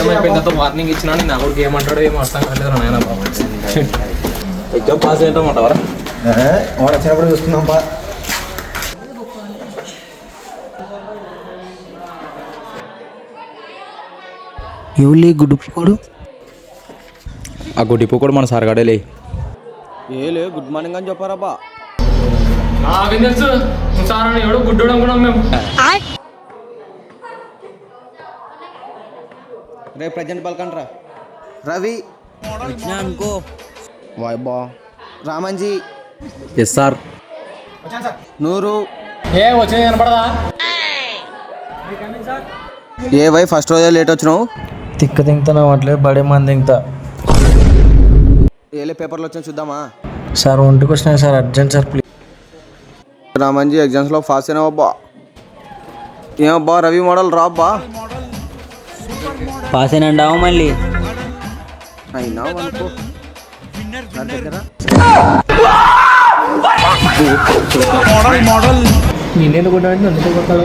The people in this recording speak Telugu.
ఎగ్జామ్ అయిపోయిన తర్వాత వార్నింగ్ ఇచ్చినా నా కూడా ఏమంటాడో ఏమో అర్థం కాలేదు నాయన బాబు. Exam pass ఏంటమంటావరా? వాడు వచ్చినప్పుడు చూస్తున్నాం బా. ఎవలి గుడ్డుకోడు ఆ గుడ్డిపు కూడా మన సరగాడేలే. ఏలే గుడ్ మార్నింగ్ అని చెప్పారా బా. నాకేం తెలుసు సార్ అని ఎవడో గుడ్డోడు అనుకున్నాం మేము. రే ప్రజెంట్ పలకండ్రా. రవి అనుకో వాయ్ బా. Ramanji yes sir. నూరు ఏ వచ్చింది కనపడదా? ఏ వై ఫస్ట్ రోజే లేట్ వచ్చినావు. తిక్క తింటున్నావు అట్లే బడే మంది తింటా. ఏలే పేపర్లు వచ్చా చూద్దామా. సార్ ఒంటికి వచ్చినాయి sir, urgent sir please. Ramanji ఎగ్జామ్స్లో ఫాస్ట్ అయినావబ్బా. ఏమబ్బా రవి మోడల్ రాబ్బా. పాస్ అయినా మళ్ళీ అయినా అనుకో. నేనేది కొట్టాడు అందుకే కొట్టాడు.